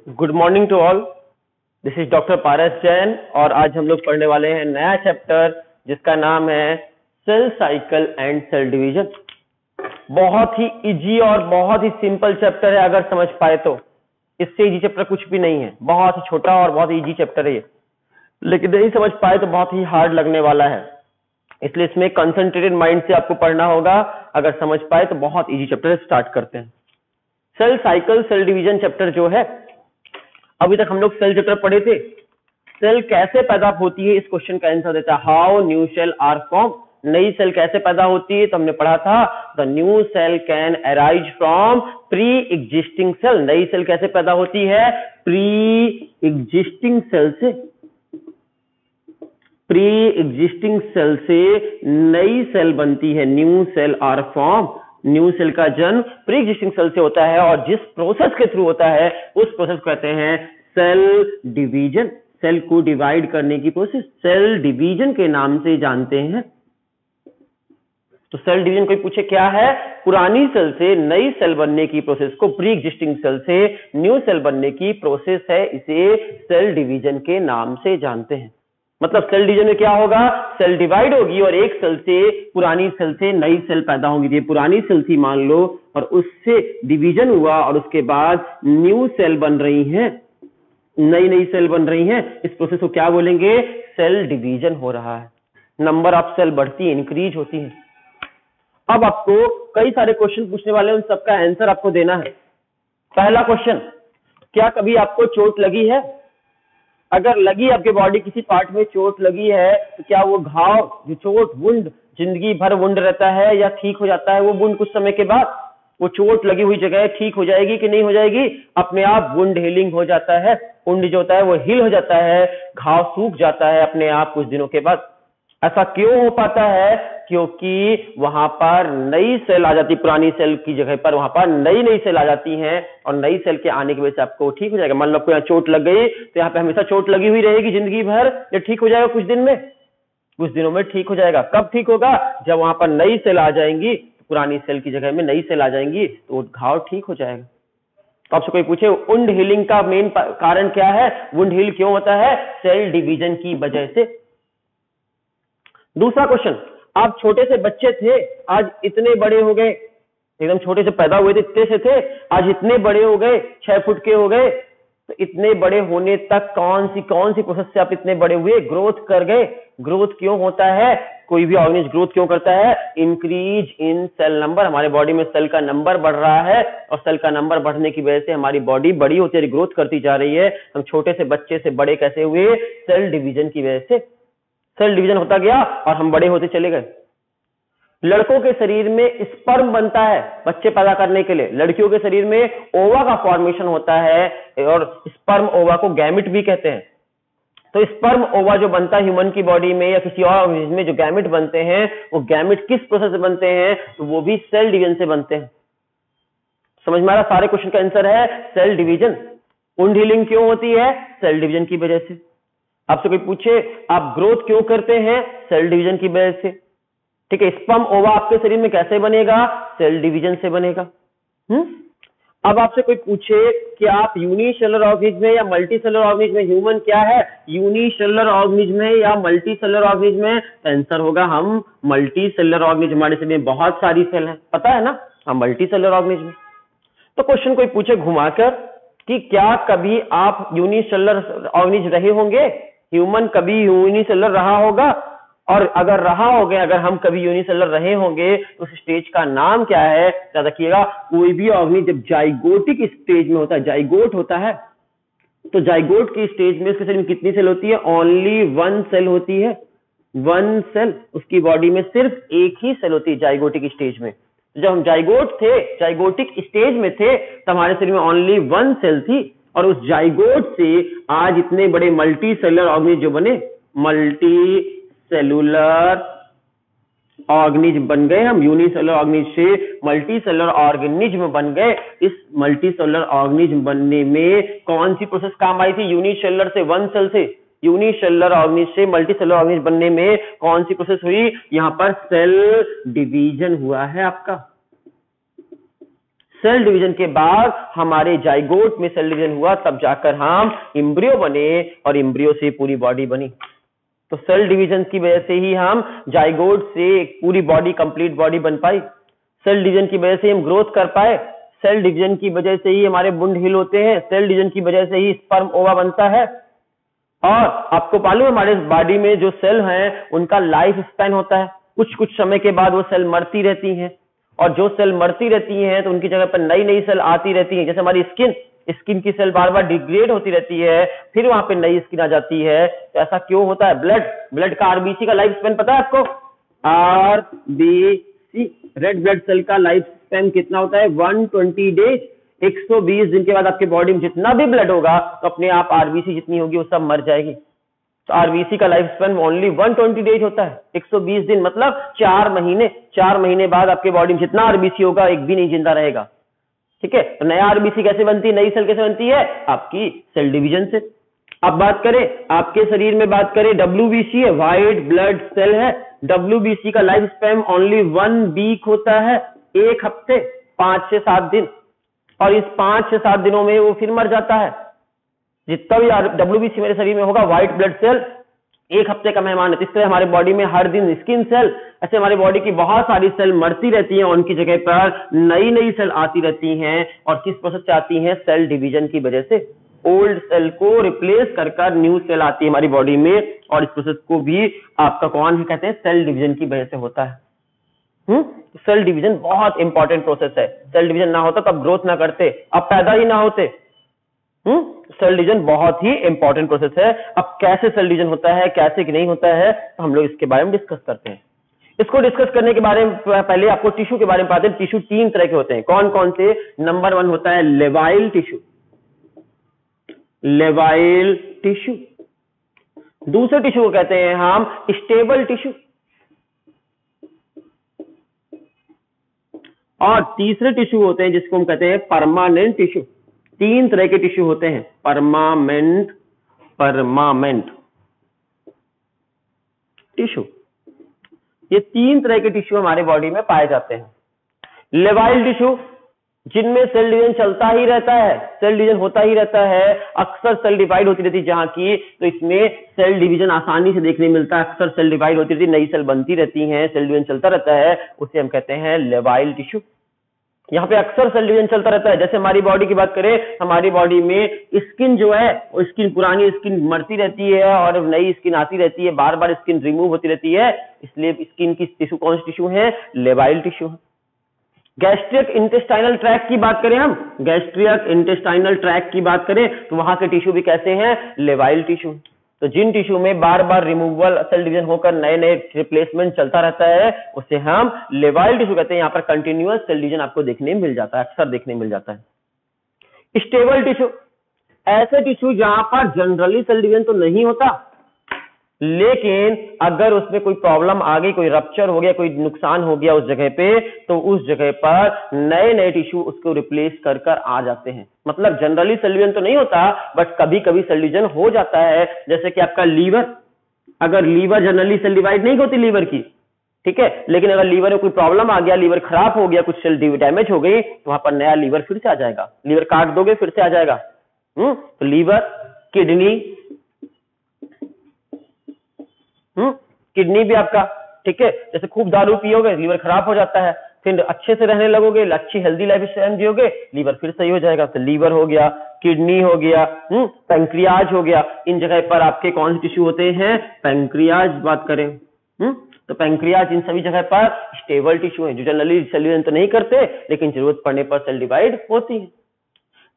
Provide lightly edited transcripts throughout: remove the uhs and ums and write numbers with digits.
Good morning to all. This is doctor Paras Jain और आज हम लोग पढ़ने वाले हैं नया चैप्टर जिसका नाम है cell cycle and cell division. बहुत ही इजी और बहुत ही सिंपल चैप्टर है अगर समझ पाए तो। इससे इजी चैप्टर कुछ भी नहीं है, बहुत ही छोटा और बहुत इजी चैप्टर है ये, लेकिन नहीं समझ पाए तो बहुत ही हार्ड लगने वाला है। इसलिए इसमें कंसंट्रेटेड माइंड से आपको पढ़ना होगा। अगर समझ पाए तो बहुत इजी चैप्टर स्टार्ट करते हैं। Cell cycle cell division chapter जो है, अभी तक हम लोग सेल चैप्टर पढ़े थे। सेल कैसे पैदा होती है, इस क्वेश्चन का आंसर देता है how new cell are form. नई सेल कैसे पैदा होती है तो हमने पढ़ा था the new cell can arise from pre existing cell. नई सेल कैसे पैदा होती है? प्री एग्जिस्टिंग सेल से। प्री एग्जिस्टिंग सेल से नई सेल बनती है, new cell are form. New cell का जन्म प्री एग्जिस्टिंग सेल से होता है और जिस प्रोसेस के थ्रू होता है उस प्रोसेस को कहते हैं सेल डिवीजन। सेल को डिवाइड करने की प्रोसेस सेल डिवीजन के नाम से जानते हैं। तो सेल डिवीजन कोई पूछे क्या है? पुरानी सेल से नई सेल बनने की प्रोसेस को, प्री एग्जिस्टिंग सेल से न्यू सेल बनने की प्रोसेस है, इसे सेल डिवीजन के नाम से जानते हैं। मतलब सेल डिवीजन में क्या होगा? सेल डिवाइड होगी और एक सेल से, पुरानी सेल से नई सेल पैदा होगी। ये पुरानी सेल थी मान लो और उससे डिवीजन हुआ और उसके बाद न्यू सेल बन रही है, नई सेल बन रही हैं। इस प्रोसेस को क्या बोलेंगे? सेल डिवीजन हो रहा है। नंबर ऑफ सेल बढ़ती है, इंक्रीज होती है। अब आपको कई सारे क्वेश्चन पूछने वाले हैं, उन सबका आंसर आपको देना है। पहला क्वेश्चन, क्या कभी आपको चोट लगी है? अगर लगी, आपके बॉडी किसी पार्ट में चोट लगी है तो क्या वो घाव, जो चोट, वुंड जिंदगी भर वुंड रहता है या ठीक हो जाता है वो वुंड कुछ समय के बाद? वो चोट लगी हुई जगह ठीक हो जाएगी कि नहीं हो जाएगी? अपने आप वुंड हीलिंग हो जाता है। वुंड जो होता है वो हील हो जाता है, घाव सूख जाता है अपने आप कुछ दिनों के बाद। ऐसा क्यों हो पाता है? क्योंकि वहां पर नई सेल आ जाती, पुरानी सेल की जगह पर वहां पर नई सेल आ जाती हैं और नई सेल के आने की वजह से आपको ठीक हो जाएगा। मान लो आपको यहाँ चोट लग गई तो यहाँ पे हमेशा चोट लगी हुई रहेगी जिंदगी भर, या ठीक हो जाएगा कुछ दिन में, कुछ दिनों में ठीक हो जाएगा। कब ठीक होगा? जब वहां पर नई सेल आ जाएंगी, पुरानी सेल की जगह में नई सेल आ जाएंगी तो घाव ठीक हो जाएगा। तो आपसे कोई पूछे वुंड हीलिंग का मेन कारण क्या है, वुंड हील क्यों होता है? सेल डिवीजन की वजह से। दूसरा क्वेश्चन, आप छोटे से बच्चे थे, आज इतने बड़े हो गए, एकदम छोटे से पैदा हुए थे, इतने से थे, आज इतने बड़े हो गए, 6 फुट के हो गए। तो इतने बड़े होने तक कौन सी प्रोसेस से आप इतने बड़े हुए? ग्रोथ कर गए। ग्रोथ क्यों होता है? कोई भी ऑर्गेनिज्म ग्रोथ क्यों करता है? Increase in cell number. हमारे बॉडी में सेल का नंबर बढ़ रहा है और सेल का नंबर बढ़ने की वजह से हमारी बॉडी बड़ी होती है, ग्रोथ करती जा रही है। हम छोटे से बच्चे से बड़े कैसे हुए? सेल डिवीजन की वजह से। सेल डिवीजन होता गया और हम बड़े होते चले गए। लड़कों के शरीर में स्पर्म बनता है बच्चे पैदा करने के लिए, लड़कियों के शरीर में ओवा का फॉर्मेशन होता है और स्पर्म ओवा को गैमिट भी कहते हैं। तो स्पर्म ओवा जो बनता है ह्यूमन की बॉडी में या किसी और ऑर्गेनिज्म में, जो गैमिट बनते हैं, वो गैमिट किस प्रोसेस से बनते हैं? तो वो भी सेल डिवीजन से बनते हैं। समझ में आ रहा? सारे क्वेश्चन का आंसर है सेल डिवीजन। वुंड हीलिंग क्यों होती है? सेल डिवीजन की वजह से। आपसे कोई पूछे आप ग्रोथ क्यों करते हैं? सेल डिवीजन की वजह से। ठीक है, स्पर्म ओवा आपके शरीर में कैसे बनेगा? सेल डिवीजन से बनेगा। अब आपसे कोई पूछे कि आप यूनिसेलुलर ऑर्गेनिज्म है या मल्टीसेलुलर ऑर्गेनिज्म है? ह्यूमन क्या है, यूनिसेलुलर ऑर्गेनिज्म है या मल्टीसेलुलर ऑर्गेनिज्म है? आंसर होगा हम मल्टीसेलुलर ऑर्गेनिज्म। हमारे शरीर में बहुत सारी सेल है, पता है ना, हम मल्टीसेलुलर ऑर्गेनिज्म। तो क्वेश्चन कोई पूछे घुमाकर कि क्या कभी आप यूनिसेलुलर ऑर्गेनिज्म रहे होंगे? ह्यूमन कभी यूनिसेलुलर रहा होगा? और अगर रहा होगा, अगर हम कभी यूनिसेलुलर रहे होंगे तो उस स्टेज का नाम क्या है? याद रखिएगा, कोई भी ऑर्गेनिज्म जब जाइगोटिक स्टेज में होता है, जाइगोट होता है, तो जाइगोट की स्टेज में उसके शरीर में कितनी सेल होती है? ओनली 1 सेल होती है। 1 सेल, उसकी बॉडी में सिर्फ एक ही सेल होती है जाइगोटिक स्टेज में। जब हम जाइगोट थे, जाइगोटिक स्टेज में थे, तब हमारे शरीर में ओनली 1 सेल थी और उस जाइगोट से आज इतने बड़े मल्टी सेलुलर ऑर्गेनिज्म जो बने, मल्टी सेलुलर ऑर्गेनिज्म बन गए। हम यूनिसेलुलर ऑर्गेनिज्म से मल्टी सेलुलर ऑर्गेनिज्म बन गए। इस मल्टी सेलुलर ऑर्गेनिज्म बनने में कौन सी प्रोसेस काम आई थी? यूनिसेलुलर से 1 सेल से यूनिसेलुलर ऑर्गेनिज्म से मल्टी सेलुलर ऑर्गेनिज्म बनने में कौन सी प्रोसेस हुई? यहां पर सेल डिवीजन हुआ है आपका। सेल डिवीजन के बाद हमारे जाइगोट में सेल डिवीजन हुआ, तब जाकर हम एम्ब्रियो बने और एम्ब्रियो से पूरी बॉडी बनी। तो सेल डिवीजन की वजह से ही हम जाइगोट से एक पूरी बॉडी, कंप्लीट बॉडी बन पाई। सेल डिवीजन की वजह से हम ग्रोथ कर पाए। सेल डिवीजन की वजह से ही हमारे वुंड हील होते हैं। सेल डिवीजन की वजह से ही स्पर्म ओवा बनता है। और आपको मालूम है हमारे बॉडी में जो सेल हैं उनका लाइफ स्पैन होता है, कुछ कुछ समय के बाद वो सेल मरती रहती हैं, और जो सेल मरती रहती हैं तो उनकी जगह पर नई नई सेल आती रहती हैं। जैसे हमारी स्किन की सेल बार बार डिग्रेड होती रहती है, फिर वहां पे नई स्किन आ जाती है। तो ऐसा क्यों होता है? ब्लड का आरबीसी का लाइफ स्पैन पता है आपको? आरबीसी, रेड ब्लड सेल का लाइफ स्पैन कितना होता है? 120 डेज। 120 दिन के बाद आपके बॉडी में जितना भी ब्लड होगा तो अपने आप आरबीसी जितनी होगी वो सब मर जाएगी। तो आरबीसी का लाइफ स्पैन ओनली 120 डेज होता है, 120 दिन, मतलब 4 महीने। 4 महीने बाद आपके बॉडी में जितना आरबीसी होगा एक भी नहीं जिंदा रहेगा। ठीक है, तो नया आरबीसी कैसे बनती है, नई सेल कैसे बनती है? आपकी सेल डिवीजन से। अब बात करें आपके शरीर में, बात करें डब्ल्यूबीसी है, व्हाइट ब्लड सेल है। डब्ल्यूबीसी का लाइफ स्पैन ओनली 1 वीक होता है, 1 हफ्ते, 5 से 7 दिन। और इस 5 से 7 दिनों में वो फिर मर जाता है। जितना भी डब्ल्यूबीसी मेरे शरीर में होगा, व्हाइट ब्लड सेल 1 हफ्ते का मेहमान है। इस तरह हमारे बॉडी में हर दिन स्किन सेल, ऐसे हमारी बॉडी की बहुत सारी सेल मरती रहती हैं, उनकी जगह पर नई नई सेल आती रहती हैं। और किस प्रोसेस से आती हैं? सेल डिवीजन की वजह से। ओल्ड सेल को रिप्लेस कर न्यू सेल आती है हमारी बॉडी में, और इस प्रोसेस को भी आपका कौन कहते हैं? सेल डिवीजन की वजह से होता है। सेल डिवीजन बहुत इंपॉर्टेंट प्रोसेस है। सेल डिवीजन ना होता तो अब ग्रोथ ना करते, अब पैदा ही ना होते। सेल डिवीजन बहुत ही इंपॉर्टेंट प्रोसेस है। अब कैसे सेल डिवीजन होता है, कैसे नहीं होता है, तो हम लोग इसके बारे में डिस्कस करते हैं। इसको डिस्कस करने के बारे में पहले आपको टिश्यू के बारे में बताते हैं। टिश्यू 3 तरह के होते हैं। कौन कौन से? नंबर 1 होता है लेवाइल टिश्यू। लेवाइल टिश्यू। दूसरे टिश्यू को कहते हैं हम स्टेबल टिश्यू। और तीसरे टिश्यू होते हैं जिसको हम कहते हैं परमानेंट टिश्यू। 3 तरह के टिश्यू होते हैं, परमानेंट टिश्यू। ये 3 तरह के टिश्यू हमारे बॉडी में पाए जाते हैं। लेवाइल टिश्यू, जिनमें सेल डिवीजन चलता ही रहता है, सेल डिवीजन होता ही रहता है, अक्सर सेल डिवाइड होती रहती है जहां की, तो इसमें सेल डिवीजन आसानी से देखने मिलता है। अक्सर सेल डिवाइड होती रहती है, नई सेल बनती रहती हैं, सेल डिवीजन चलता रहता है, उसे हम कहते हैं लेवाइल टिश्यू। यहाँ पे अक्सर सेल डिवीजन चलता रहता है। जैसे हमारी बॉडी की बात करें, हमारी बॉडी में स्किन जो है, वो स्किन, पुरानी स्किन मरती रहती है और नई स्किन आती रहती है, बार बार स्किन रिमूव होती रहती है, इसलिए स्किन की टिश्यू कौन सी टिश्यू है? लेवाइल टिश्यू। गैस्ट्रिक इंटेस्टाइनल ट्रैक्ट की बात करें, हम गैस्ट्रिक इंटेस्टाइनल ट्रैक्ट की बात करें तो वहां के टिश्यू भी कैसे हैं? लेवाइल टिश्यू। तो जिन टिश्यू में बार बार रिमूवल, सेल डिवीजन होकर नए नए रिप्लेसमेंट चलता रहता है, उसे हम लेवाइल टिश्यू कहते हैं। यहां पर कंटिन्यूअस सेल डिवीजन आपको देखने मिल जाता है, अक्सर देखने मिल जाता है। स्टेबल टिश्यू, ऐसे टिश्यू जहां पर जनरली सेल डिवीजन तो नहीं होता, लेकिन अगर उसमें कोई प्रॉब्लम आ गई, कोई रप्चर हो गया, कोई नुकसान हो गया उस जगह पे, तो उस जगह पर नए नए टिश्यू उसको रिप्लेस कर आ जाते हैं। मतलब जनरली सेल डिवीजन तो नहीं होता, बट कभी कभी सेल डिवीजन हो जाता है। जैसे कि आपका लीवर, अगर लीवर जनरली सेल डिवाइड नहीं होती लीवर की, ठीक है, लेकिन अगर लीवर में कोई प्रॉब्लम आ गया, लीवर खराब हो गया, कुछ सेल डैमेज हो गई, तो वहां पर नया लीवर फिर से आ जाएगा। लीवर काट दोगे फिर से आ जाएगा। तो लीवर, किडनी, किडनी भी आपका, ठीक है, जैसे खूब दारू पियोगे लीवर खराब हो जाता है, फिर अच्छे से रहने लगोगे, अच्छी हेल्दी लाइफ स्टाइल जियोगे, लीवर फिर सही हो जाएगा। तो लीवर हो गया, किडनी हो गया, पैंक्रियाज हो गया। इन जगह पर आपके कौन से टिश्यू होते हैं? पैंक्रियाज बात करें, तो पैंक्रियाज इन सभी जगह पर स्टेबल टिश्यू है, जो जनरली सेल डिवीजन तो नहीं करते, लेकिन जरूरत पड़ने पर सेल डिवाइड होती है।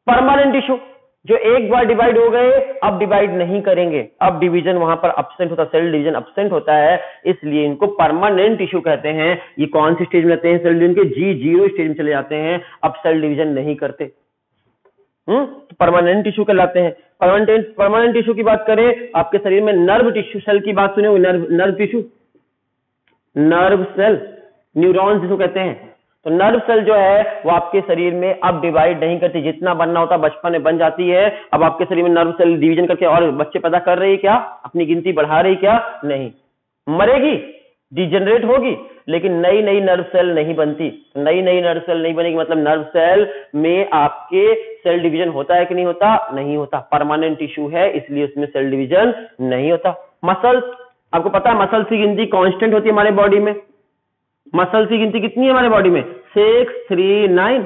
परमानेंट टिश्यू, जो एक बार डिवाइड हो गए अब डिवाइड नहीं करेंगे, अब डिवीजन वहां पर अब्सेंट होता है, सेल डिवीजन अब्सेंट होता है, इसलिए इनको परमानेंट टिश्यू कहते हैं। ये कौन सी स्टेज में रहते हैं? सेल डिवीजन के G0 स्टेज में चले जाते हैं, अब सेल डिवीजन नहीं करते, परमानेंट टिश्यू कहलाते हैं। परमानेंट टिश्यू की बात करें, आपके शरीर में नर्व टिश्यू सेल की बात सुने, nerve tissue, nerve cell, neurons जिसको कहते हैं। तो नर्व सेल जो है वो आपके शरीर में अब डिवाइड नहीं करती, जितना बनना होता बचपन में बन जाती है। अब आपके शरीर में नर्व सेल डिवीजन करके और बच्चे पैदा कर रही है क्या? अपनी गिनती बढ़ा रही क्या? नहीं। मरेगी डिजेनरेट होगी, लेकिन नई नई नर्व सेल नहीं बनती। नई नई नर्व सेल नहीं बनेगी, मतलब नर्व सेल में आपके सेल डिवीजन होता है कि नहीं होता? नहीं होता। परमानेंट टिश्यू है, इसलिए उसमें सेल डिवीजन नहीं होता। मसल्स, आपको पता है मसल्स की गिनती कांस्टेंट होती है हमारे बॉडी में। मसल्स की गिनती कितनी है हमारे बॉडी में? 6, 3, 9।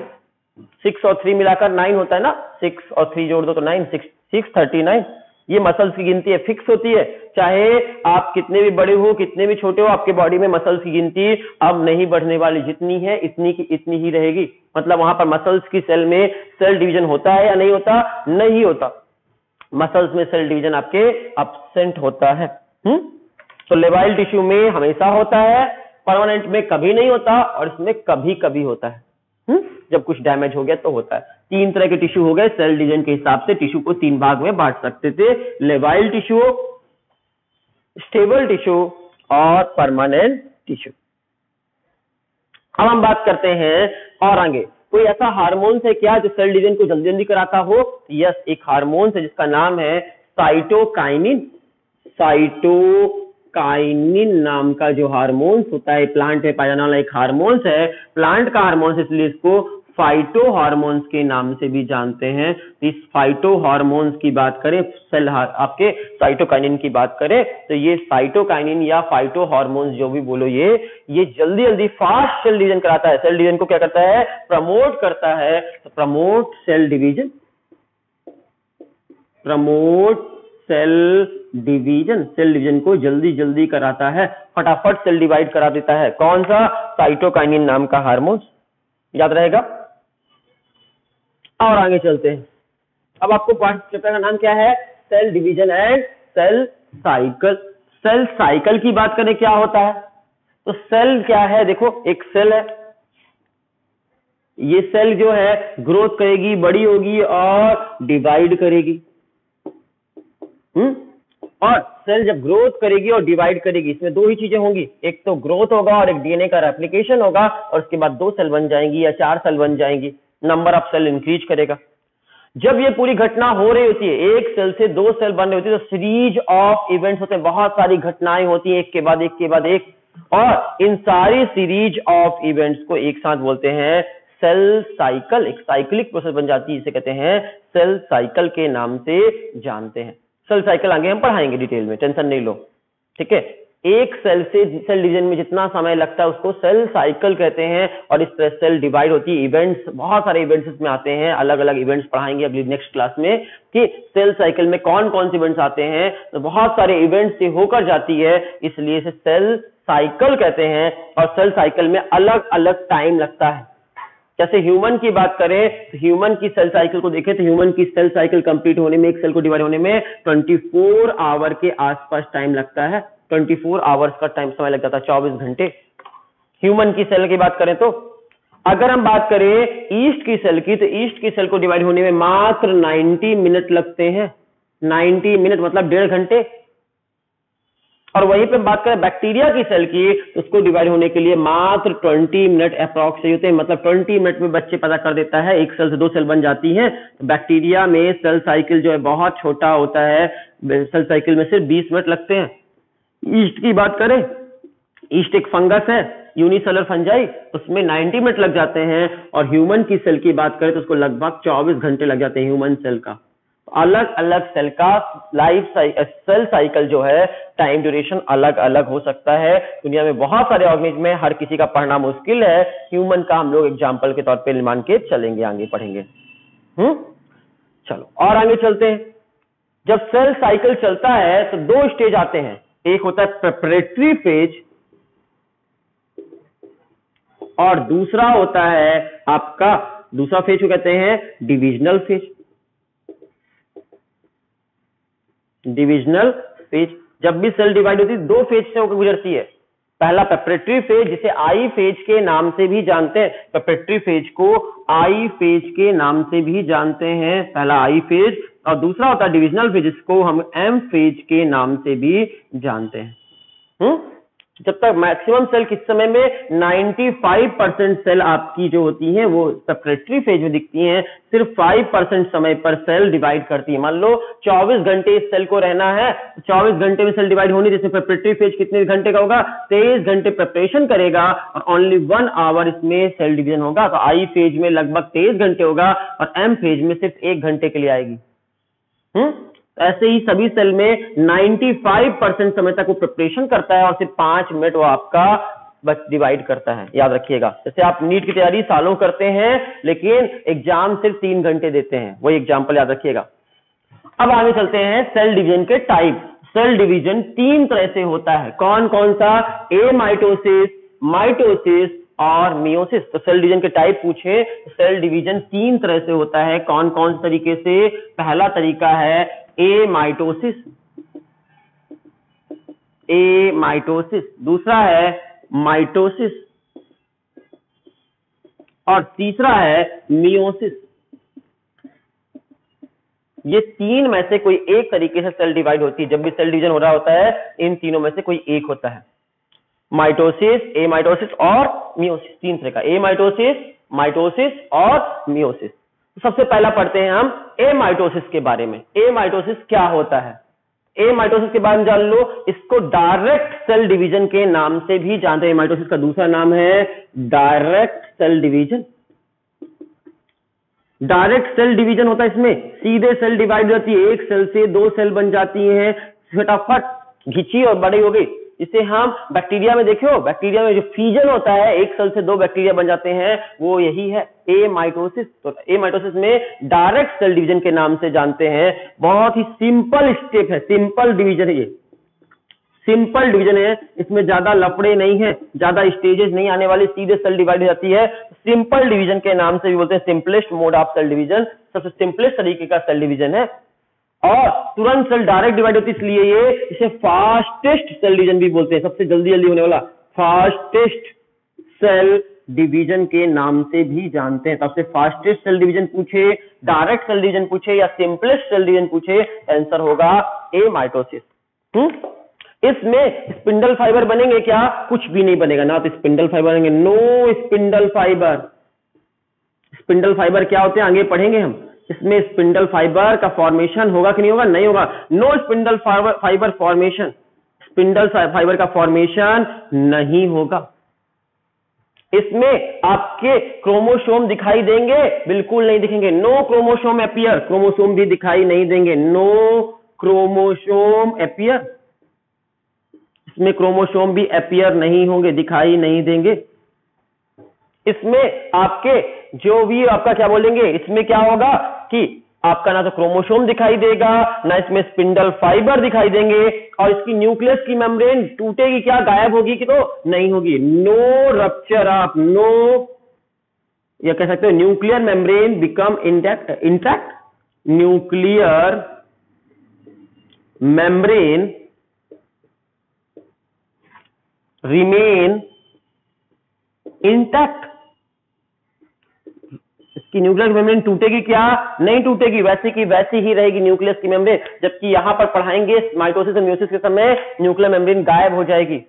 6 और 3 मिलाकर 9 होता है ना, 6 और 3 जोड़ दो तो 9, 6, 39। ये मसल्स की गिनती है, फिक्स होती है। चाहे आप कितने भी बड़े हो, कितने भी छोटे हो, आपके बॉडी में मसल्स की गिनती अब नहीं बढ़ने वाली, जितनी है इतनी की इतनी ही रहेगी। मतलब वहां पर मसल्स की सेल में सेल डिवीजन होता है या नहीं होता? नहीं होता। मसल्स में सेल डिवीजन आपके एब्सेंट होता है। तो लेवाइल टिश्यू में हमेशा होता है, परमानेंट में कभी नहीं होता, और इसमें कभी कभी होता है। जब कुछ डैमेज हो गया तो होता है। 3 तरह के टिश्यू हो गए, सेल डिवीजन के हिसाब से टिश्यू को 3 भाग में बांट सकते थे, लेवाइल टिश्यू, स्टेबल टिश्यू और परमानेंट टिश्यू। अब हम बात करते हैं और आगे, कोई ऐसा हार्मोन है क्या जो सेल डिवीजन को जल्दी जल्दी कराता हो? यस, एक हार्मोन है जिसका नाम है साइटोकाइनिन। साइटोकाइनिन नाम का जो हार्मोन होता है, प्लांट में पाया जाने वाला एक हार्मोन है, प्लांट का हार्मोन, इसलिए इसको फाइटो हार्मोन्स के नाम से भी जानते हैं। इस फाइटो हार्मोन्स की बात करें, सेल आपके साइटोकाइनिन की बात करें, तो ये साइटोकाइनिन या फाइटो हार्मोन्स जो भी बोलो, ये जल्दी जल्दी फास्ट सेल डिवीजन कराता है। सेल डिवीजन को क्या करता है? प्रमोट करता है। तो promote cell division, promote cell division को जल्दी जल्दी कराता है, फटाफट सेल डिवाइड करा देता है। कौन सा? साइटोकाइनिन नाम का हार्मोन, याद रहेगा। और आगे चलते हैं। अब आपको चैप्टर का नाम क्या है? Cell division and cell cycle. Cell cycle की बात करें, क्या होता है? तो सेल क्या है? देखो, एक सेल है, ये सेल जो है ग्रोथ करेगी, बड़ी होगी और डिवाइड करेगी। और सेल जब ग्रोथ करेगी और डिवाइड करेगी, इसमें 2 ही चीजें होंगी, एक तो ग्रोथ होगा और एक डीएनए का रेप्लिकेशन होगा, और उसके बाद 2 सेल बन जाएंगी या 4 सेल बन जाएंगी, नंबर ऑफ सेल इंक्रीज करेगा। जब ये पूरी घटना हो रही होती है, एक सेल से 2 सेल बन रही होती है, तो सीरीज ऑफ इवेंट्स होते हैं, बहुत सारी घटनाएं होती हैं, एक के बाद एक के बाद एक, और इन सारी सीरीज ऑफ इवेंट्स को एक साथ बोलते हैं सेल साइकिल। एक साइक्लिक प्रोसेस बन जाती है, इसे कहते हैं सेल साइकिल के नाम से जानते हैं। सेल साइकिल आगे हम पढ़ाएंगे डिटेल में, टेंशन नहीं लो, ठीक है। एक सेल से सेल डिवीजन में जितना समय लगता है उसको सेल साइकिल कहते हैं, और इस तरह सेल डिवाइड होती है। इवेंट्स, बहुत सारे इवेंट्स इसमें आते हैं, अलग अलग इवेंट्स पढ़ाएंगे अगली नेक्स्ट क्लास में कि सेल साइकिल में कौन कौन से इवेंट्स आते हैं। तो बहुत सारे इवेंट्स से होकर जाती है, इसलिए इसे सेल साइकिल कहते हैं। और सेल साइकिल में अलग अलग टाइम लगता है। जैसे ह्यूमन की बात करें, तो ह्यूमन की सेल साइकिल को देखें तो ह्यूमन की सेल साइकिल कंप्लीट होने में, एक सेल को डिवाइड होने में 24 आवर के आसपास टाइम लगता है। 24 आवर्स का टाइम समय लग जाता है, 24 घंटे। ह्यूमन की सेल की बात करें तो अगर हम बात करें ईस्ट की सेल की, तो ईस्ट की सेल को डिवाइड होने में मात्र 90 मिनट लगते हैं। 90 मिनट मतलब 1.5 घंटे। और वहीं पे बात करें बैक्टीरिया की सेल की, तो उसको डिवाइड होने के लिए मात्र 20 मिनट अप्रॉक्स चाहिए होते हैं। मतलब 20 मिनट में बच्चे पता कर देता है, एक सेल से 2 सेल बन जाती हैं। तो बैक्टीरिया में सेल साइकिल जो है बहुत छोटा होता है, सेल साइकिल में सिर्फ 20 मिनट लगते हैं। ईस्ट की बात करें, ईस्ट एक फंगस है, यूनिसेलर फंजाई, उसमें 90 मिनट लग जाते हैं। और ह्यूमन की सेल की बात करें तो उसको लगभग 24 घंटे लग जाते हैं ह्यूमन सेल का। अलग अलग सेल का सेल साइकिल जो है, टाइम ड्यूरेशन अलग अलग हो सकता है। दुनिया में बहुत सारे ऑर्गेनिज्म है, हर किसी का पढ़ना मुश्किल है। ह्यूमन का हम लोग एग्जाम्पल के तौर पे मान के चलेंगे, आगे पढ़ेंगे। चलो और आगे चलते हैं। जब सेल साइकिल चलता है तो 2 स्टेज आते हैं, एक होता है प्रेपरेटरी फेज और दूसरा होता है आपका, दूसरा फेज को कहते हैं डिविजनल फेज। डिविजनल फेज, जब भी सेल डिवाइड होती है 2 फेज से होकर गुजरती है। पहला प्रेपरेटरी फेज, जिसे आई फेज के नाम से भी जानते हैं। प्रेपरेटरी फेज को आई फेज के नाम से भी जानते हैं, पहला आई फेज। और दूसरा होता है डिविजनल फेज, जिसको हम एम फेज के नाम से भी जानते हैं। जब तक मैक्सिमम सेल किस समय में 95% सेल आपकी जो होती हैं वो प्रेपरेटरी फेज में दिखती हैं, सिर्फ 5% समय पर सेल डिवाइड करती है। मान लो 24 घंटे इस सेल को रहना है, 24 घंटे में सेल डिवाइड होनी, जिसमें प्रेपरेटरी फेज कितने घंटे का होगा, 23 घंटे प्रेपरेशन करेगा और ओनली 1 आवर इसमें सेल डिवीजन होगा। तो आई फेज में लगभग 23 घंटे होगा और एम फेज में सिर्फ 1 घंटे के लिए आएगी। ऐसे ही सभी सेल में 95% समय तक वो प्रिपरेशन करता है और सिर्फ 5 मिनट वो आपका बस डिवाइड करता है, याद रखिएगा। जैसे आप नीट की तैयारी सालों करते हैं लेकिन एग्जाम सिर्फ 3 घंटे देते हैं, वही एग्जाम्पल याद रखिएगा। अब आगे चलते हैं सेल डिवीजन के टाइप। सेल डिवीजन 3 तरह से होता है, कौन कौन सा, ए माइटोसिस, माइटोसिस और मियोसिस। तो सेल डिवीजन के टाइप पूछे, सेल डिवीजन 3 तरह से होता है, कौन कौन से तरीके से। पहला तरीका है ए माइटोसिस, ए माइटोसिस, दूसरा है माइटोसिस और तीसरा है मियोसिस। ये 3 में से कोई एक तरीके से सेल डिवाइड होती है। जब भी सेल डिवीजन हो रहा होता है इन तीनों में से कोई एक होता है, माइटोसिस, ए माइटोसिस और मियोसिस। 3 तरह का, ए माइटोसिस, माइटोसिस और मियोसिस। सबसे पहला पढ़ते हैं हम ए माइटोसिस के बारे में। ए माइटोसिस क्या होता है, ए माइटोसिस के बारे में जान लो। इसको डायरेक्ट सेल डिवीजन के नाम से भी जानते हैं। माइटोसिस का दूसरा नाम है direct cell division. Direct cell division होता है, इसमें सीधे सेल डिवाइड होती है, एक सेल से 2 सेल बन जाती हैं, फटाफट घिंची और बड़ी हो गई। इसे हम बैक्टीरिया में देखो, बैक्टीरिया में जो फ्यूजन होता है, एक सेल से 2 बैक्टीरिया बन जाते हैं, वो यही है ए माइटोसिस। तो ए माइटोसिस में डायरेक्ट सेल डिवीजन के नाम से जानते हैं। बहुत ही सिंपल स्टेप है, सिंपल डिवीजन है, ये सिंपल डिवीजन है, इसमें ज्यादा लफड़े नहीं है, ज्यादा स्टेजेस नहीं आने वाली, सीधे सेल डिवाइड हो जाती है। सिंपल डिवीजन के नाम से भी बोलते हैं, simplest mode of cell division, सबसे सिंपलेस्ट तरीके का सेल डिवीजन है। और तुरंत सेल डायरेक्ट डिवाइड होती है, इसलिए ये इसे फास्टेस्ट सेल डिवीजन भी बोलते हैं, सबसे जल्दी जल्दी होने वाला फास्टेस्ट सेल डिवीजन के नाम से भी जानते हैं। तब से फास्टेस्ट सेल डिवीजन पूछे, डायरेक्ट सेल डिवीजन पूछे या सिंपलेस्ट सेल डिवीजन पूछे, आंसर होगा ए माइटोसिस। इसमें स्पिंडल फाइबर बनेंगे क्या, कुछ भी नहीं बनेगा, ना तो स्पिंडल फाइबर बनेंगे, no spindle fibre. Spindle fibre क्या होते हैं आगे पढ़ेंगे हम। इसमें स्पिंडल फाइबर का फॉर्मेशन होगा कि नहीं होगा, नहीं होगा, no spindle fibre formation, spindle fibre का फॉर्मेशन नहीं होगा। इसमें आपके क्रोमोसोम दिखाई देंगे, बिल्कुल नहीं दिखेंगे, नो क्रोमोसोम अपीयर, क्रोमोसोम भी दिखाई नहीं देंगे, नो क्रोमोसोम अपीयर। इसमें क्रोमोसोम भी अपीयर नहीं होंगे, दिखाई नहीं देंगे। इसमें आपके जो भी आपका क्या बोलेंगे, इसमें क्या होगा कि आपका ना तो क्रोमोसोम दिखाई देगा, ना इसमें स्पिंडल फाइबर दिखाई देंगे, और इसकी न्यूक्लियस की मेम्ब्रेन टूटेगी क्या, गायब होगी कि तो नहीं होगी, नो रप्चर ऑफ, नो, या कह सकते हो nuclear membrane become intact, nuclear membrane remain intact. इसकी न्यूक्लियर मेम्ब्रेन टूटेगी क्या, नहीं टूटेगी, वैसे की वैसी ही रहेगी न्यूक्लियस की मेम्ब्रेन। जबकि यहां पर पढ़ाएंगे माइटोसिस और मियोसिस के समय न्यूक्लियर मेम्ब्रेन गायब हो जाएगी।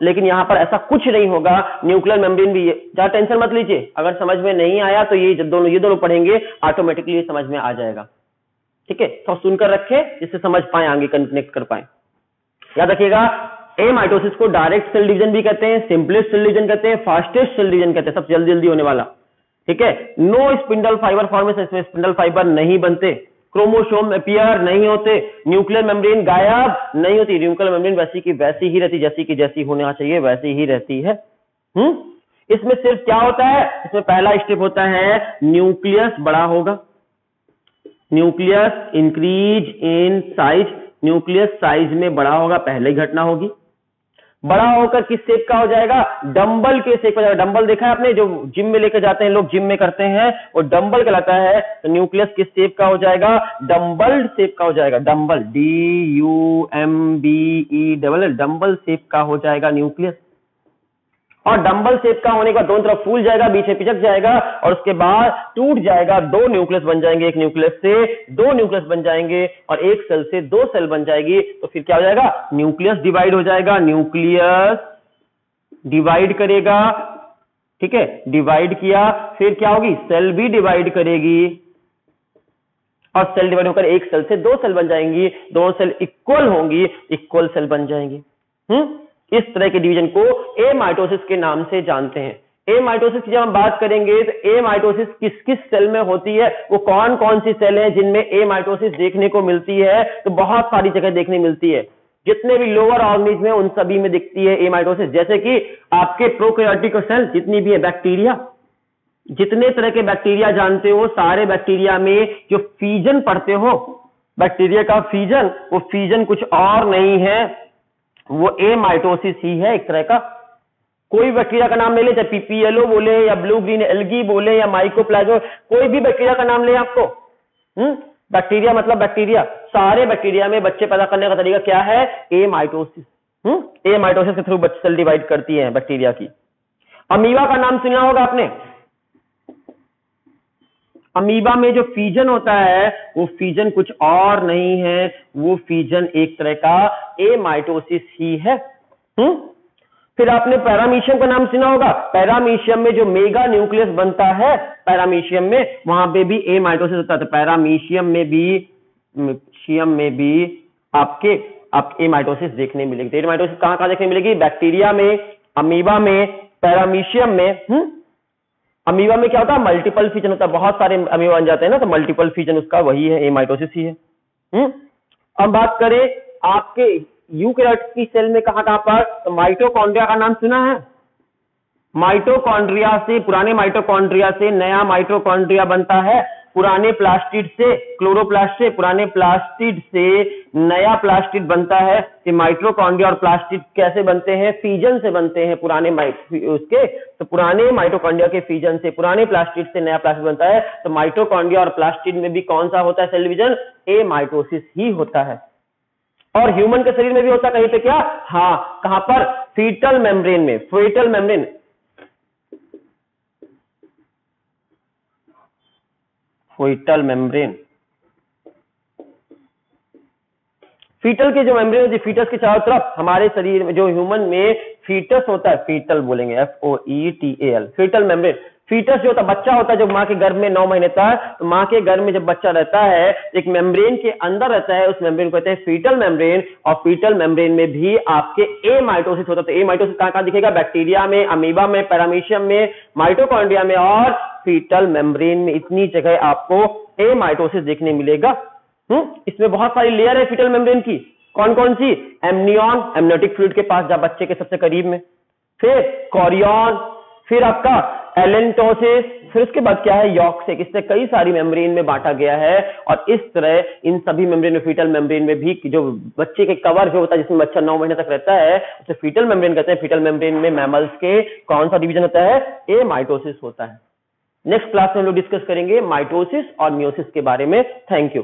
लेकिन यहां पर ऐसा कुछ नहीं होगा, न्यूक्लियर मेम्ब्रेन भी, ज्यादा टेंशन मत लीजिए। अगर समझ में नहीं आया तो ये दोनों पढ़ेंगे, ऑटोमेटिकली समझ में आ जाएगा। ठीक है, तो सुनकर रखें जिससे समझ पाए, आगे कनेक्ट कर पाए। याद रखिएगा, ए माइटोसिस को डायरेक्ट सेल डिवीजन भी कहते हैं, सिंपलेस्ट सेल डिवीजन कहते हैं, फास्टेस्ट सेल डिवीजन कहते हैं, सबसे जल्दी जल्दी होने वाला। ठीक है, नो स्पिंडल फाइबर फॉर्मेशन, इसमें स्पिंडल फाइबर नहीं बनते, क्रोमोसोम अपीयर नहीं होते, न्यूक्लियर मेम्ब्रेन गायब नहीं होती, न्यूक्लियर मेम्ब्रेन वैसी की वैसी ही रहती, जैसी की जैसी होना चाहिए वैसी ही रहती है। इसमें सिर्फ क्या होता है, इसमें पहला स्टेप होता है न्यूक्लियस बड़ा होगा, nucleus increase in size, nucleus size में बड़ा होगा, पहले ही घटना होगी। बड़ा होकर किस शेप का हो जाएगा, डंबल के शेप का हो जाएगा। डंबल देखा है आपने, जो जिम में लेकर जाते हैं लोग, जिम में करते हैं, वो डंबल कहलाता है। तो न्यूक्लियस किस शेप का हो जाएगा, डंबल शेप का हो जाएगा, डंबल, DUMBE, डंबल शेप का हो जाएगा न्यूक्लियस। और डंबल शेप का होने के बाद दोनों तरफ फूल जाएगा, बीच में पिचक जाएगा और उसके बाद टूट जाएगा, दो न्यूक्लियस बन जाएंगे, एक न्यूक्लियस से दो न्यूक्लियस बन जाएंगे और एक सेल से दो सेल बन जाएगी। तो फिर क्या हो जाएगा, न्यूक्लियस डिवाइड हो जाएगा, न्यूक्लियस डिवाइड करेगा, ठीक है, डिवाइड किया, फिर क्या होगी, सेल भी डिवाइड करेगी और सेल डिवाइड होकर एक सेल से दो सेल बन जाएंगी, दोनों सेल इक्वल होंगी, इक्वल सेल बन जाएंगी। इस तरह के डिवीजन को ए माइटोसिस के नाम से जानते हैं। ए माइटोसिस की जब हम बात करेंगे तो ए माइटोसिस किस किस सेल में होती है, वो कौन कौन सी सेल है जिनमें ए माइटोसिस देखने को मिलती है, तो बहुत सारी जगह देखने मिलती है, जितने भी लोअर ऑर्गेनिज्म में उन सभी में दिखती है ए माइटोसिस। जैसे कि आपके प्रोकैरियोटिक सेल जितनी भी है, बैक्टीरिया, जितने तरह के बैक्टीरिया जानते हो, सारे बैक्टीरिया में जो फीजन पढ़ते हो, बैक्टीरिया का फीजन, वो फीजन कुछ और नहीं है, वो ए माइटोसिस ही है एक तरह का। कोई बैक्टीरिया का नाम ले ले, चाहे पीपीएलओ बोले या ब्लू ग्रीन एल्गी बोले या माइकोप्लाज्मा, कोई भी बैक्टीरिया का नाम ले आपको। बैक्टीरिया मतलब बैक्टीरिया, सारे बैक्टीरिया में बच्चे पैदा करने का तरीका क्या है, ए माइटोसिस। ए माइटोसिस के थ्रू बच्चे सेल डिवाइड करती है बैक्टीरिया की। अमीबा का नाम सुना होगा आपने। अमीबा में जो फीजन होता है वो फीजन कुछ और नहीं है, वो फीजन एक तरह का ए माइटोसिस ही है। फिर आपने पैरामीशियम का नाम सुना होगा। पैरामीशियम में जो मेगा न्यूक्लियस बनता है, पैरामीशियम में वहां पे भी ए माइटोसिस होता है। तो पैरामीशियम में भी आपके ए माइटोसिस देखने मिलेगी। ए माइटोसिस कहां कहां देखने मिलेगी, बैक्टीरिया में, अमीबा में, पैरामीशियम में। अमीबा में क्या होता है, मल्टीपल फीजन होता है, बहुत सारे अमीबा बन जाते हैं ना, तो मल्टीपल फीजन उसका वही है, ए माइटोसिस ही है। अब बात करें आपके यूकैरियोटिक की सेल में कहां पर, तो माइटोकॉन्ड्रिया का नाम सुना है। माइटोकॉन्ड्रिया से, पुराने माइटोकॉन्ड्रिया से नया माइटोकॉन्ड्रिया बनता है, पुराने प्लास्टिड से, क्लोरोप्लास्ट से, पुराने प्लास्टिड से नया प्लास्टिड बनता है। कि माइटोकॉन्ड्रिया और प्लास्टिड कैसे बनते हैं, फीजन से बनते हैं, पुराने उसके, तो पुराने माइटोकॉन्ड्रिया के फीजन से, पुराने प्लास्टिड से नया प्लास्टिड बनता है। तो माइटोकॉन्ड्रिया और प्लास्टिड में भी कौन सा होता है सेल डिवीजन, ए माइटोसिस ही होता है। और ह्यूमन के शरीर में भी होता है कहीं पे क्या, हाँ, कहां पर, फीटल मेम्ब्रेन में, foetal membrane, foetal membrane, foetal के जो मेम्ब्रेन होती है, फीटस के चारों तरफ हमारे शरीर में, जो ह्यूमन में फीटस होता है, फीटल बोलेंगे, FOETAL, फीटल मेम्ब्रेन। फीटस जो होता है, बच्चा होता है जब माँ के गर्भ में 9 महीने तक, तो माँ के गर्भ में जब बच्चा रहता है एक मेम्ब्रेन के अंदर रहता है, उस मेम्ब्रेन को कहते हैं फीटल मेम्ब्रेन। और फीटल मेम्ब्रेन में भी आपके ए माइटोसिस होता है। तो ए माइटोसिस कहां कहां दिखेगा, बैक्टीरिया में, अमीबा में, पैरामीशियम में, माइटोकॉन्ड्रिया में और फीटल मेम्ब्रेन में। इतनी जगह आपको ए माइटोसिस देखने मिलेगा। इसमें बहुत सारी लेयर है फीटल मेम्ब्रेन की, कौन कौन सी, एमनियन, एमनियोटिक फ्लूइड के पास, जहां बच्चे के सबसे करीब में, फिर कोरियन, फिर आपका एलेंटोसिस, फिर उसके बाद क्या है, यॉक्सिक। इससे कई सारी मेम्ब्रेन में बांटा गया है। और इस तरह इन सभी मेम्ब्रेन में, फीटल मेम्ब्रेन में भी जो बच्चे के कवर जो होता है, जिसमें बच्चा 9 महीने तक रहता है, उसे फीटल मेम्ब्रेन कहते हैं। फीटल मेम्ब्रेन में मैमल्स के कौन सा डिवीजन होता है, ए माइटोसिस होता है। नेक्स्ट क्लास में हम लोग डिस्कस करेंगे माइटोसिस और मियोसिस के बारे में। Thank you.